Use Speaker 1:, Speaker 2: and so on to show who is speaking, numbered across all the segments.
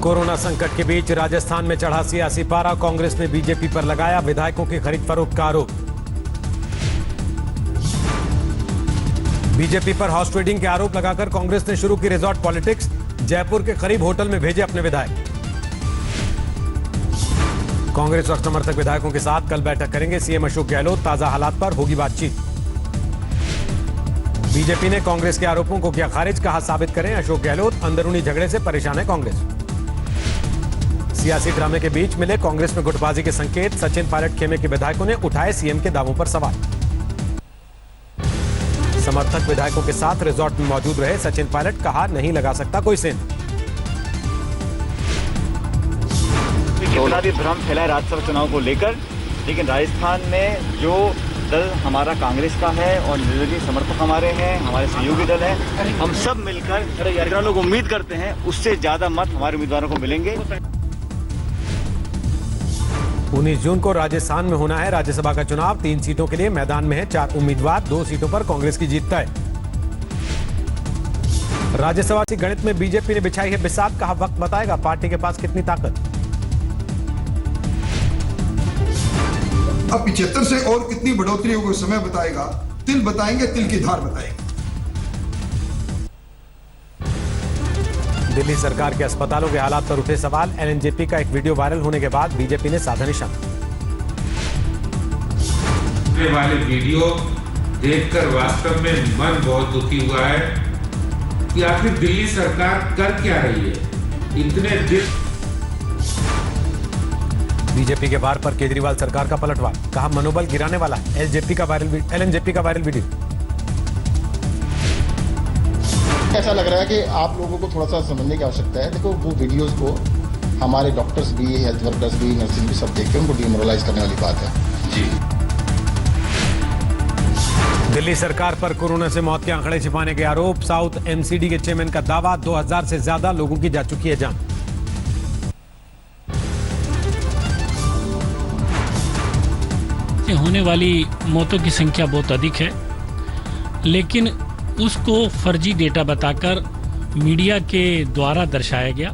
Speaker 1: Corona संकट के बीच राजस्थान में चढ़ा सियासी पारा, कांग्रेस ने बीजेपी पर लगाया विधायकों की खरीद फरोख्त का आरोप। बीजेपी पर हॉर्स ट्रेडिंग के आरोप लगाकर कांग्रेस ने शुरू की रिजॉर्ट पॉलिटिक्स, जयपुर के करीब होटल में भेजे अपने विधायक। कांग्रेस और समर्थक विधायकों के साथ कल बैठक करेंगे सीएम अशोक गहलोत, ताजा हालात पर होगी बातचीत। बीजेपी ने कांग्रेस के आरोपों को किया खारिज, कहा साबित करें अशोक गहलोत, अंदरूनी झगड़े से परेशान है कांग्रेस। सियासी ड्रामे के बीच मिले कांग्रेस में गुटबाजी के संकेत, सचिन पायलट खेमे के विधायकों ने उठाए सीएम के दावों पर सवाल। समर्थक विधायकों के साथ रिजॉर्ट में मौजूद रहे सचिन पायलट, कहा नहीं लगा सकता कोई सेंध।
Speaker 2: कितना भी भ्रम फैला है राज्यसभा चुनाव को लेकर, लेकिन राजस्थान में जो दल हमारा कांग्रेस का है और निर्दलीय समर्थक हमारे हैं, हमारे सहयोगी दल हैं, हम सब मिलकर जितना लोग उम्मीद करते हैं उससे ज्यादा मत हमारे उम्मीदवारों को मिलेंगे।
Speaker 1: 19 जून को राजस्थान में होना है राज्यसभा का चुनाव, 3 सीटों के लिए मैदान में है 4 उम्मीदवार, 2 सीटों पर कांग्रेस की जीत तय। राज्यसभा की गणित में बीजेपी ने बिछाई है बिसात, कहा वक्त बताएगा पार्टी के पास कितनी ताकत।
Speaker 3: अब 75 से और कितनी बढ़ोतरी होगी समय बताएगा, तिल बताएंगे, तिल की धार बताएंगे।
Speaker 1: दिल्ली सरकार के अस्पतालों के हालात पर उठे सवाल, एलएनजेपी का एक वीडियो वायरल होने के बाद बीजेपी ने साधा निशाना।
Speaker 4: वाले वीडियो देखकर वास्तव में मन बहुत दुखी हुआ है कि आखिर दिल्ली सरकार कर क्या रही है। इतने दिन
Speaker 1: बीजेपी के वार पर केजरीवाल सरकार का पलटवार, कहा मनोबल गिराने वाला है एलएनजेपी का वायरल वीडियो।
Speaker 5: ऐसा लग रहा है कि आप लोगों को थोड़ा सा समझने की आवश्यकता है। देखो वो वीडियोस को हमारे डॉक्टर्स भी, हेल्थ वर्कर्स भी, नर्सिंग भी सब देख के उनको डिमोरलाइज करने वाली बात है। जी।
Speaker 1: दिल्ली सरकार पर कोरोना से मौत के आंकड़े छिपाने के आरोप, साउथ एमसीडी के चेयरमैन का दावा 2000 से ज्यादा लोगों की जा चुकी है जान।
Speaker 6: होने वाली मौतों की संख्या बहुत अधिक है, लेकिन उसको फर्जी डेटा बताकर मीडिया के द्वारा दर्शाया गया।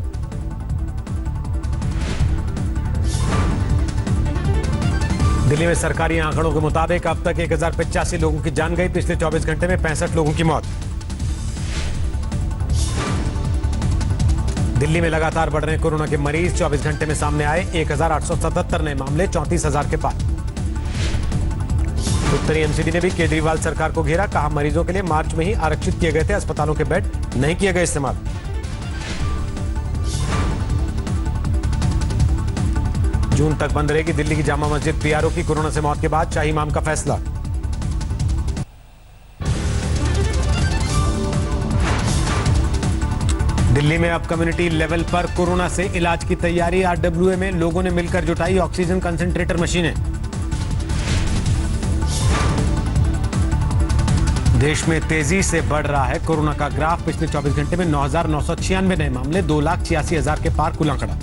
Speaker 1: दिल्ली में सरकारी आंकड़ों के मुताबिक अब तक 1085 लोगों की जान गई, पिछले 24 घंटे में 65 लोगों की मौत। दिल्ली में लगातार बढ़ रहे कोरोना के मरीज, 24 घंटे में सामने आए 1877 नए मामले, 34,000 के पार। उत्तरी एमसीडी ने भी केजरीवाल सरकार को घेरा, कहा मरीजों के लिए मार्च में ही आरक्षित किए गए थे अस्पतालों के बेड, नहीं किए गए इस्तेमाल। जून तक बंद रहेगी दिल्ली की जामा मस्जिद, पीआरओ की कोरोना से मौत के बाद शाही इमाम का फैसला। दिल्ली में अब कम्युनिटी लेवल पर कोरोना से इलाज की तैयारी, आरडब्ल्यूए में लोगों ने मिलकर जुटाई ऑक्सीजन कंसंट्रेटर मशीनें। देश में तेजी से बढ़ रहा है कोरोना का ग्राफ, पिछले 24 घंटे में 9,996 नए मामले, 2,86,000 के पार कुल आंकड़ा।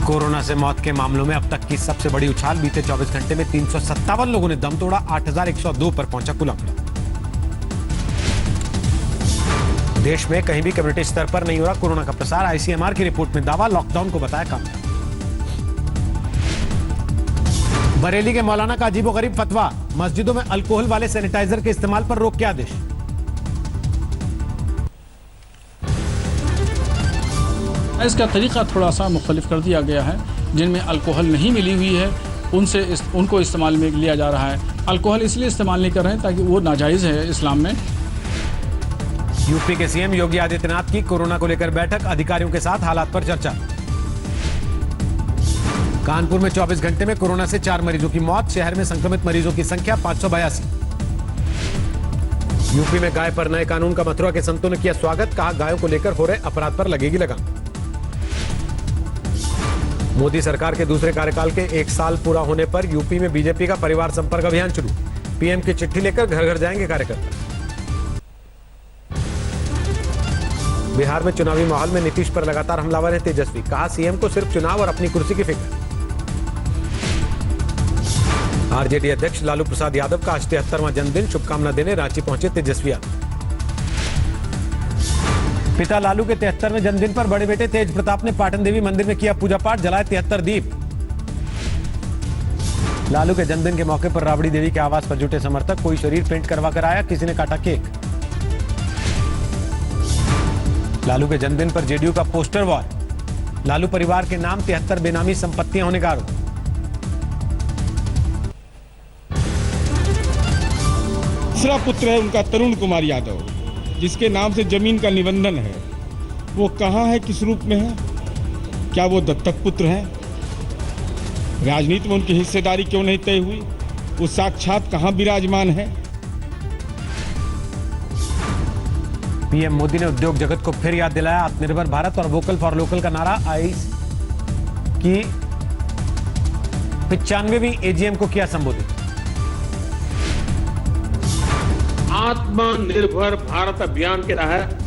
Speaker 1: कोरोना से मौत के मामलों में अब तक की सबसे बड़ी उछाल, बीते 24 घंटे में 357 लोगों ने दम तोड़ा, 8,102 पर पहुंचा कुल आंकड़ा। देश में कहीं भी कम्युनिटी स्तर पर नहीं हो रहा कोरोना का प्रसार, आईसीएमआर की रिपोर्ट में दावा, लॉकडाउन को बताया कामयाब। बरेली के मौलाना का अजीबोगरीब फतवा, मस्जिदों में अल्कोहल वाले सैनिटाइजर के इस्तेमाल पर रोक के आदेश।
Speaker 7: इसका तरीका थोड़ा सा मुख्तलिफ कर दिया गया है, जिनमें अल्कोहल नहीं मिली हुई है उनको इस्तेमाल में लिया जा रहा है। अल्कोहल इसलिए इस्तेमाल नहीं कर रहे हैं ताकि वो नाजायज़ है इस्लाम में।
Speaker 1: यूपी के सीएम योगी आदित्यनाथ की कोरोना को लेकर बैठक, अधिकारियों के साथ हालात पर चर्चा। कानपुर में 24 घंटे में कोरोना से 4 मरीजों की मौत, शहर में संक्रमित मरीजों की संख्या 582। यूपी में गाय पर नए कानून का मथुरा के संतों ने किया स्वागत, कहा गायों को लेकर हो रहे अपराध पर लगेगी लगाम। मोदी सरकार के दूसरे कार्यकाल के 1 साल पूरा होने पर यूपी में बीजेपी का परिवार संपर्क अभियान शुरू, पीएम की चिट्ठी लेकर घर घर जाएंगे कार्यकर्ता। बिहार में चुनावी माहौल में नीतीश पर लगातार हमलावर है तेजस्वी, कहा सीएम को सिर्फ चुनाव और अपनी कुर्सी की फिक्र। आरजेडी अध्यक्ष लालू प्रसाद यादव का आज 73वां जन्मदिन, शुभकामना देने रांची पहुंचे तेजस्वी यादव। पिता लालू के 73वें जन्मदिन पर बड़े बेटे तेज प्रताप ने पाटन देवी मंदिर में किया पूजा पाठ, जलाए 73 दीप। लालू के जन्मदिन के मौके पर राबड़ी देवी के आवास पर जुटे समर्थक, कोई शरीर पेंट करवा कर आया, किसी ने काटा केक। लालू के जन्मदिन पर जेडीयू का पोस्टर वॉर, लालू परिवार के नाम 73 बेनामी संपत्तियां होने का आरोप।
Speaker 8: तीसरा पुत्र है उनका तरुण कुमार यादव, जिसके नाम से जमीन का निबंधन है। वो कहाँ है, किस रूप में है, क्या वो दत्तक पुत्र है? राजनीति में उनकी हिस्सेदारी क्यों नहीं तय हुई? वो साक्षात कहाँ विराजमान है?
Speaker 1: पीएम मोदी ने उद्योग जगत को फिर याद दिलाया आत्मनिर्भर भारत और वोकल फॉर लोकल का नारा। आईज की 95वीं एजीएम को किया संबोधित।
Speaker 9: आत्मनिर्भर भारत अभियान के तहत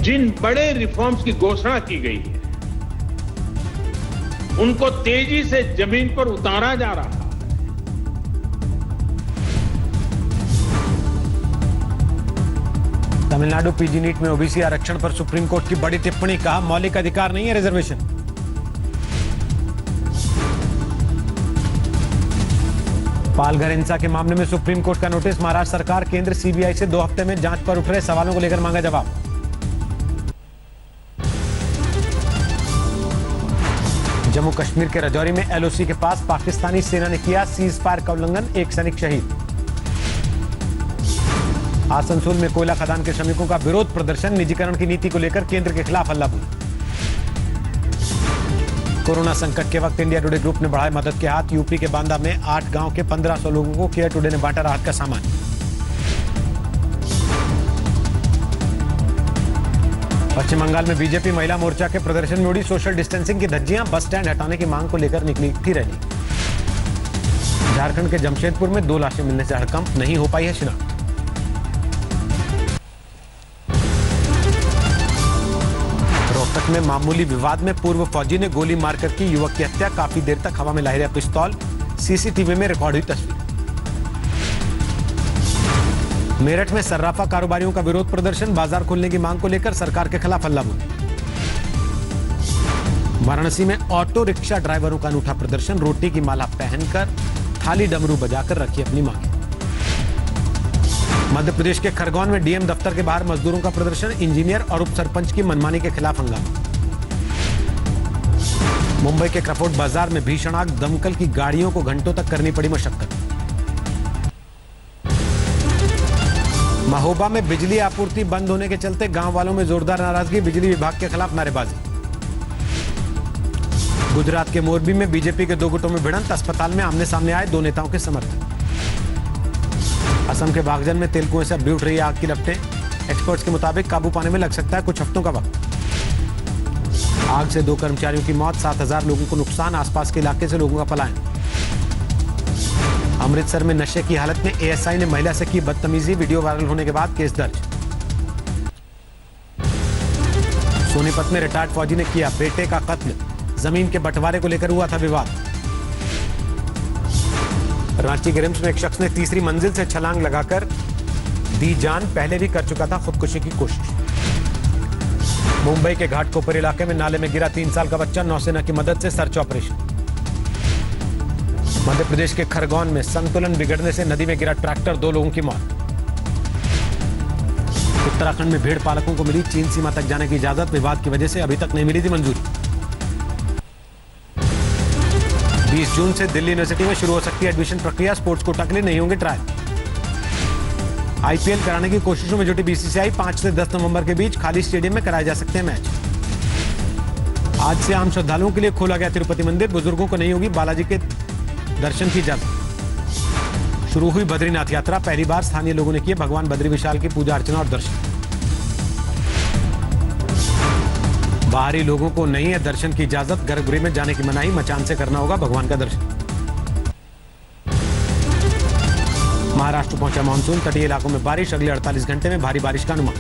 Speaker 9: जिन बड़े रिफॉर्म्स की घोषणा की गई है, उनको तेजी से जमीन पर उतारा जा रहा है।
Speaker 1: तमिलनाडु पीजी नीट में ओबीसी आरक्षण पर सुप्रीम कोर्ट की बड़ी टिप्पणी, कहा मौलिक अधिकार नहीं है रिजर्वेशन। पालघर हिंसा के मामले में सुप्रीम कोर्ट का नोटिस, महाराष्ट्र सरकार केंद्र सीबीआई से 2 हफ्ते में जांच पर उठ रहे सवालों को लेकर मांगा जवाब। जम्मू कश्मीर के राजौरी में एलओसी के पास पाकिस्तानी सेना ने किया सीज फायर का उल्लंघन, 1 सैनिक शहीद। आसनसोल में कोयला खदान के श्रमिकों का विरोध प्रदर्शन, निजीकरण की नीति को लेकर केंद्र के खिलाफ हल्लाबोली। कोरोना संकट के वक्त इंडिया टुडे ग्रुप ने बढ़ाए मदद के हाथ, यूपी के बांदा में 8 गांव के 1500 लोगों को केयर टुडे ने बांटा राहत का सामान। पश्चिम बंगाल में बीजेपी महिला मोर्चा के प्रदर्शन में उड़ी सोशल डिस्टेंसिंग की धज्जियां, बस स्टैंड हटाने की मांग को लेकर निकली थी रैली। झारखंड के जमशेदपुर में 2 लाशें मिलने से हड़कंप, नहीं हो पाई है शिनाख्त। रोहतक में मामूली विवाद में पूर्व फौजी ने गोली मारकर की युवक की हत्या, काफी देर तक हवा में लहरा पिस्तौल, सीसीटीवी में रिकॉर्ड हुई तस्वीर। मेरठ में सर्राफा कारोबारियों का विरोध प्रदर्शन, बाजार खोलने की मांग को लेकर सरकार के खिलाफ हल्लाबोली। वाराणसी में ऑटो रिक्शा ड्राइवरों का अनूठा प्रदर्शन, रोटी की माला पहनकर थाली डमरू बजाकर रखी अपनी मांगे। मध्य प्रदेश के खरगोन में डीएम दफ्तर के बाहर मजदूरों का प्रदर्शन, इंजीनियर और उप सरपंच की मनमानी के खिलाफ हंगामा। मुंबई के क्रफोर्ड बाजार में भीषण आग, दमकल की गाड़ियों को घंटों तक करनी पड़ी मशक्कत। महोबा में बिजली आपूर्ति बंद होने के चलते गांव वालों में जोरदार नाराजगी, बिजली विभाग के खिलाफ नारेबाजी। गुजरात के मोरबी में बीजेपी के 2 गुटों में भिड़ंत, अस्पताल में आमने सामने आए 2 नेताओं के समर्थक। असम के बागजन में तेल कुएं से अब भी उठ रही आग की लपटें, एक्सपर्ट्स के मुताबिक काबू पाने में लग सकता है कुछ हफ्तों का वक्त। आग से 2 कर्मचारियों की मौत, 7000 लोगों को नुकसान, आसपास के इलाके से लोगों का पलायन। अमृतसर में नशे की हालत में एएसआई ने महिला से की बदतमीजी, वीडियो वायरल होने के बाद केस दर्ज। सोनीपत में रिटायर्ड फौजी ने किया बेटे का कत्ल, जमीन के बंटवारे को लेकर हुआ था विवाद। रांची के रिम्स में एक शख्स ने 3री मंजिल से छलांग लगाकर दी जान, पहले भी कर चुका था खुदकुशी की कोशिश। मुंबई के घाटकोपर इलाके में नाले में गिरा 3 साल का बच्चा, नौसेना की मदद से सर्च ऑपरेशन। मध्य प्रदेश के खरगोन में संतुलन बिगड़ने से नदी में गिरा ट्रैक्टर, 2 लोगों की मौत। उत्तराखंड में भेड़ पालकों को मिली चीन सीमा तक जाने की इजाजत, विवाद की वजह से अभी तक नहीं मिली थी मंजूरी। 20 जून से दिल्ली यूनिवर्सिटी में शुरू हो सकती है एडमिशन प्रक्रिया, स्पोर्ट्स कोटा के लिए नहीं होंगे ट्रायल। आईपीएल कराने की कोशिशों में जुटी बीसीसीआई, 5 से 10 नवंबर के बीच खाली स्टेडियम में कराए जा सकते हैं मैच। आज से आम श्रद्धालुओं के लिए खोला गया तिरुपति मंदिर, बुजुर्गों को नहीं होगी बालाजी के दर्शन की इजाजत। शुरू हुई बद्रीनाथ यात्रा, पहली बार स्थानीय लोगों ने किए भगवान बद्री विशाल की पूजा अर्चना और दर्शन। बाहरी लोगों को नहीं है दर्शन की इजाजत, गर्भगृह में जाने की मनाही, मचान से करना होगा भगवान का दर्शन। महाराष्ट्र पहुंचा मानसून, तटीय इलाकों में बारिश, अगले 48 घंटे में भारी बारिश का अनुमान।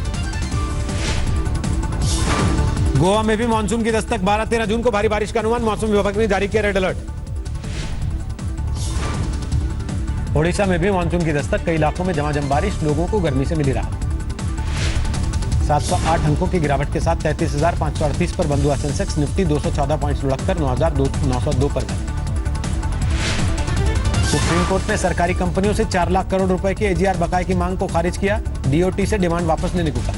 Speaker 1: गोवा में भी मानसून की दस्तक, 12-13 जून को भारी बारिश का अनुमान, मौसम विभाग ने जारी किया रेड अलर्ट। ओडिशा में भी मानसून की दस्तक, कई इलाकों में झमाझम बारिश, लोगों को गर्मी से मिली राहत। 708 अंकों की गिरावट के साथ 33,538 पर बंद हुआ सेंसेक्स। निफ्टी 214 पॉइंट्स लुढ़ककर 9,902 पर गया। सुप्रीम कोर्ट ने सरकारी कंपनियों से 4 लाख करोड़ रुपए के एजीआर बकाये की मांग को खारिज किया। डीओटी से डिमांड वापस लेने को कहा।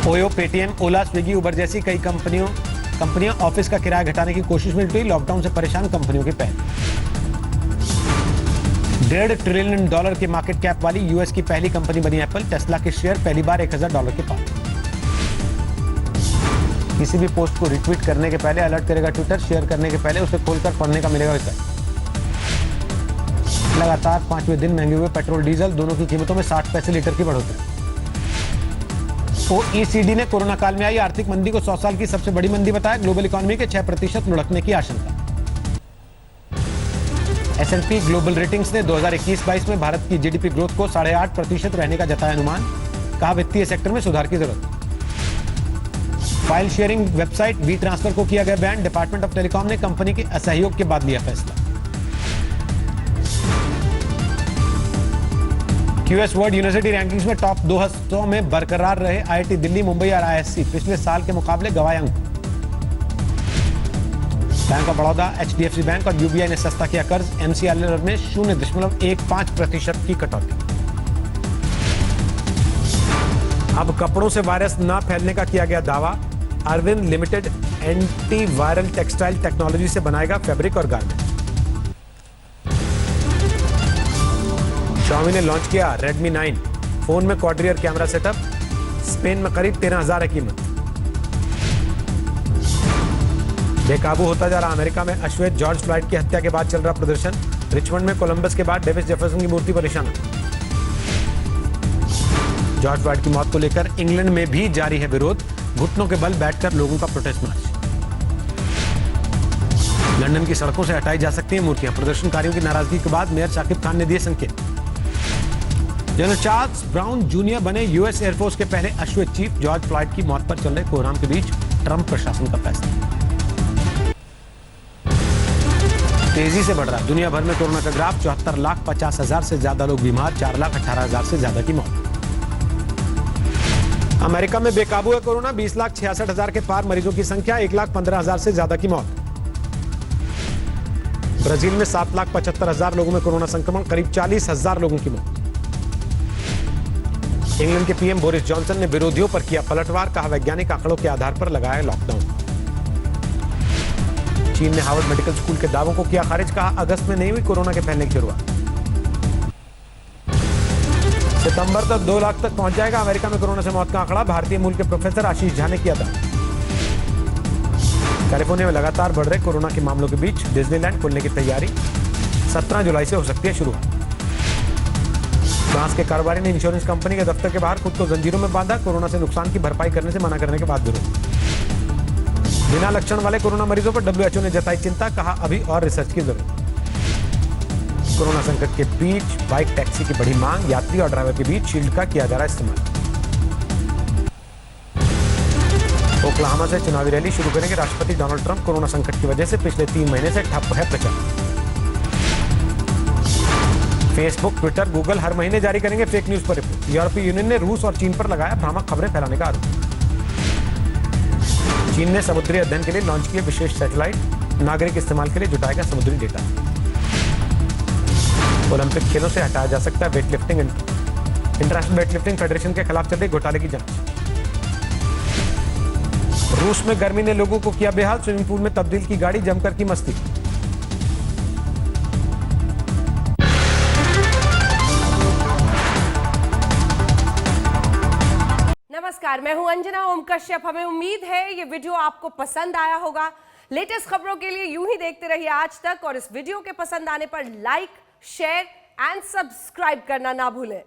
Speaker 1: ओयो, पेटीएम, ओला, स्विगी, उबर जैसी कई कंपनियां ऑफिस का किराया घटाने की कोशिश में जुटी। लॉकडाउन से परेशान कंपनियों की पहल। $1.5 ट्रिलियन के मार्केट कैप वाली यूएस की पहली कंपनी बनी एप्पल। टेस्ला के शेयर पहली बार $1,000 के पार। किसी भी पोस्ट को रिट्वीट करने के पहले अलर्ट करेगा ट्विटर। शेयर करने के पहले उसे खोलकर पढ़ने का मिलेगा विकल्प। लगातार 5वें दिन महंगे हुए पेट्रोल डीजल, दोनों की कीमतों में 60 पैसे लीटर की बढ़ोतरी। ओईसीडी ने कोरोना काल में आई आर्थिक मंदी को 100 साल की सबसे बड़ी मंदी बताया। ग्लोबल इकोनॉमी के 6% लुढ़कने की आशंका। S&P ग्लोबल रेटिंग्स ने 2021-22 में भारत की जीडीपी ग्रोथ को 8.5% रहने का जताया अनुमान। कहा वित्तीय सेक्टर में सुधार की जरूरत। File sharing website WeTransfer को किया गया बैन। डिपार्टमेंट ऑफ टेलीकॉम ने कंपनी के असहयोग के बाद लिया फैसला। क्यूएस वर्ल्ड यूनिवर्सिटी रैंकिंग्स में टॉप 200 में बरकरार रहे आईआईटी दिल्ली, मुंबई और आईएससी। पिछले साल के मुकाबले गवाए अंक। Bank of Baroda, HDFC bank और यूबीआई ने सस्ता किया कर्ज। एमसीएलआर में 0.15% की कटौती। अब कपड़ों से वायरस न फैलने का किया गया दावा। Arvind limited anti viral textile technology से बनाएगा फैब्रिक और गारमेंट। Xiaomi ने लॉन्च किया Redmi 9 फोन में quad rear camera setup. Spain में करीब 13,000 है कीमत। बेकाबू होता जा रहा अमेरिका में अश्वेत जॉर्ज फ्लॉयड की हत्या के बाद चल रहा प्रदर्शन। रिचमंड में कोलंबस के बाद डेविस जेफरसन की मूर्ति पर निशाना। जॉर्ज फ्लॉयड की मौत को लेकर इंग्लैंड में भी जारी है विरोध। घुटनों के बल बैठकर लोगों का प्रोटेस्ट मार्च। लंदन की सड़कों से हटाई जा सकती हैं मूर्तियां। प्रदर्शनकारियों की नाराजगी के बाद मेयर शाकिब खान ने दिए संकेत। जनरल चार्ल्स ब्राउन जूनियर बने यूएस एयरफोर्स के पहले अश्वेत चीफ। जॉर्ज फ्लॉयड की मौत पर चल रहे कोहराम के बीच ट्रंप प्रशासन का फैसला। तेजी से बढ़ रहा दुनिया भर में कोरोना का ग्राफ। 74,50,000 से ज्यादा लोग बीमार। 4,18,000 से ज्यादा की मौत। अमेरिका में बेकाबू है कोरोना। 20,66,000 के पार मरीजों की संख्या। 1,15,000 से ज्यादा की मौत। ब्राजील में 7,75,000 लोगों में कोरोना संक्रमण। करीब 40,000 लोगों की मौत। इंग्लैंड के पीएम बोरिस जॉनसन ने विरोधियों पर किया पलटवार। कहा वैज्ञानिक आंकड़ों के आधार पर लगाया लॉकडाउन। चीन ने हार्वर्ड मेडिकल स्कूल के दावों को किया खारिज। कहा अगस्त में नहीं हुई कोरोना के फैलने की शुरुआत। सितंबर तक 2 लाख तक पहुंच जाएगा अमेरिका में कोरोना से मौत का आंकड़ा। भारतीय मूल के प्रोफेसर आशीष झा ने किया दावा। कैलिफोर्निया में लगातार बढ़ रहे कोरोना के मामलों के बीच डिज्नीलैंड खुलने की तैयारी। 17 जुलाई से हो सकती है शुरुआत। फ्रांस के कारोबारी ने इंश्योरेंस कंपनी के दफ्तर के बाहर खुद को जंजीरों में बांधा। कोरोना से नुकसान की भरपाई करने से मना करने के बाद विरोध। बिना लक्षण वाले कोरोना मरीजों पर डब्ल्यूएचओ ने जताई चिंता। कहा अभी और रिसर्च की जरूरत। कोरोना संकट के बीच बाइक टैक्सी की बड़ी मांग। यात्री और ड्राइवर के बीच शील्ड का किया जा रहा इस्तेमाल। ओक्लाहोमा से चुनावी रैली शुरू करेंगे राष्ट्रपति डोनाल्ड ट्रंप। कोरोना संकट की वजह से पिछले 3 महीने से ठप है प्रचार। फेसबुक, ट्विटर, गूगल हर महीने जारी करेंगे फेक न्यूज पर रिपोर्ट। यूरोपीय यूनियन ने रूस और चीन पर लगाया भ्रामक खबरें फैलाने का आरोप। चीन ने समुद्री अध्ययन के लिए लॉन्च किए विशेष सैटेलाइट। नागरिक इस्तेमाल के लिए जुटाएगा समुद्री डेटा। ओलंपिक खेलों से हटाया जा सकता है वेटलिफ्टिंग। इंटरनेशनल वेटलिफ्टिंग फेडरेशन के खिलाफ चल रही घोटाले की जांच। रूस में गर्मी ने लोगों को किया बेहाल। स्विमिंग पूल में तब्दील की गाड़ी, जमकर की मस्ती।
Speaker 10: नमस्कार, मैं हूं अंजना ओम कश्यप। हमें उम्मीद है ये वीडियो आपको पसंद आया होगा। लेटेस्ट खबरों के लिए यूं ही देखते रहिए आज तक और इस वीडियो के पसंद आने पर लाइक, शेयर एंड सब्सक्राइब करना ना भूलें।